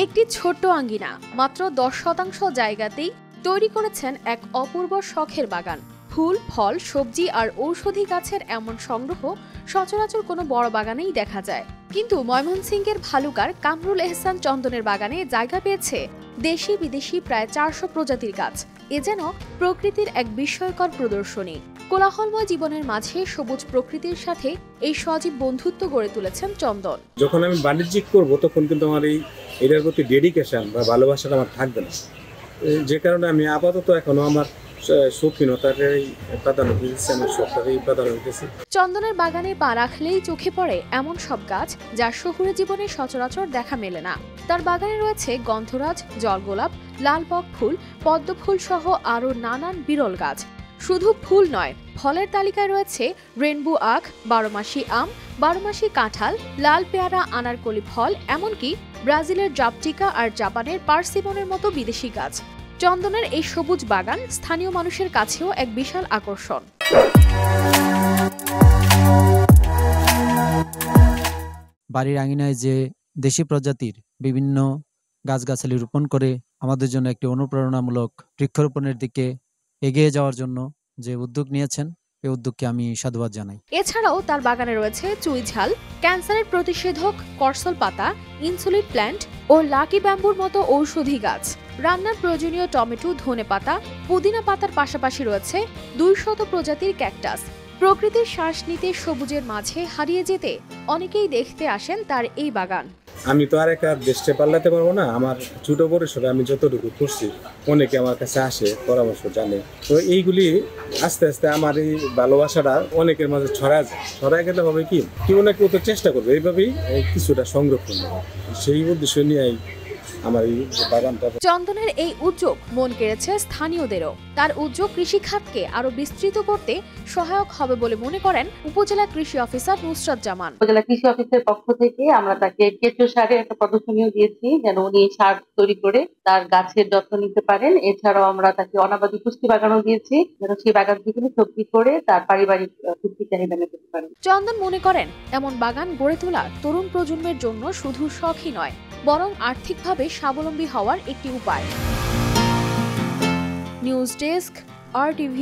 একটি ছোট্ট আঙ্গিনা মাত্র 10% জায়গাতেই তৈরি করেছেন এক অপূর্ব শখের বাগান। ফুল, ফল, সবজি আর ঔষধি গাছের এমন সংগ্রহ সচরাচর কোনো বড় বাগানেই দেখা যায়। কিন্তু ময়মনসিংহের ভালুকার কামরুল এহসান চন্দনের বাগানে জায়গা পেয়েছে দেশি বিদেশি প্রায় 400 প্রজাতির গাছ। এ যেন প্রকৃতির এক বিস্ময়কর প্রদর্শনী। কোলাহলময় জীবনের মাঝে সবুজ প্রকৃতির সাথে এই সজীব বন্ধুত্ব গড়ে তুলেছেন চন্দন। যখন আমি বাণিজ্যিক করব তখন কিন্তু আমার এটার প্রতি ডেডিকেশন বা ভালোবাসাটা আমার থাকবে না, যে কারণে আমি আপাতত এখনো আমার শৌখিনতাটাই প্রাধান্য দিয়েছি, আমার শখটাকেই প্রাধান্য দিয়েছি। চন্দনের বাগানে পা রাখলেই চোখে পড়ে এমন সব গাছ যা শহুরে জীবনে সচরাচর দেখা মেলে না। তার বাগানে রয়েছে গন্ধরাজ, জলগোলাপ, লাল বক ফুল, পদ্ম ফুল সহ আরও নানান বিরল গাছ। শুধু ফুল নয়, ফলের তালিকায় রয়েছে রেনবো আখ, বারোমাসি আম, বারোমাসি কাঁঠাল, লাল পেয়ারা, আনারকলি ফল, এমনকি ব্রাজিলের জাপটিকা আর জাপানের পার্সিমনের মতো বিদেশি গাছ। চন্দনের এই সবুজ বাগান স্থানীয় মানুষের কাছেও এক বিশাল আকর্ষণ। বাড়ির আঙিনায় যে দেশি প্রজাতির বিভিন্ন গাছগাছালি রোপণ করে আমাদের জন্য একটি অনুপ্রেরণামূলক বৃক্ষরোপণের দিকে এগিয়ে যাওয়ার জন্য যে উদ্যোগ নিয়েছেন, এই উদ্যোগকে আমি সাধুবাদ জানাই। এছাড়াও তার বাগানে রয়েছে চুই ঝাল, ক্যান্সারের প্রতিষেধক, করসল পাতা, ইনসুলিন প্ল্যান্ট ও লাকি ব্যাম্বুর মতো ঔষধি গাছ। রান্নার প্রয়োজনীয় টমেটো, ধনেপাতা, পুদিনা পাতার পাশাপাশি রয়েছে 200 প্রজাতির ক্যাকটাস। প্রকৃতির শ্বাস নিতে সবুজের মাঝে হারিয়ে যেতে অনেকেই দেখতে আসেন তার এই বাগান। আমি তো আর একা দেশে পাল্লাতে পারবো না, আমার ছোট পরিসরে আমি যতটুকু করছি অনেকে আমার কাছে আসে, পরামর্শ জানে। তো এইগুলি আস্তে আস্তে আমার এই ভালোবাসাটা অনেকের মাঝে ছড়ায় গেলে হবে কি কেউ না কেউ তো চেষ্টা করবে এইভাবেই কিছুটা সংরক্ষণ হবে, সেই উদ্দেশ্য নিয়েই আমার এই বাগানটা। চন্দনের এই উদ্যোগ মন কেড়েছে স্থানীয়দেরও। তার উদ্যোগ কৃষিখাতকে আরো বিস্তৃত করতে সহায়ক হবে বলে মনে করেন উপজেলা কৃষি অফিসার নুসরাত জামান। উপজেলা কৃষি অফিসের পক্ষ থেকে আমরা তাকে কেঁচো সারের একটা প্রদর্শনীও দিয়েছি, যেন উনি সার তৈরি করে তার গাছের যত্ন নিতে পারেন। এছাড়াও আমরা তাকে অনাবাদি পুষ্টি বাগানও দিয়েছি, যেন সেই বাগান থেকে সবজি করে তার পারিবারিক পুষ্টি চাহিদা মেটাতে পারেন। চন্দন মনে করেন এমন বাগান গড়ে তোলা তরুণ প্রজন্মের জন্য শুধু শখই নয়, বরং আর্থিকভাবে স্বাবলম্বী হওয়ার একটি উপায়। News desk, RTV।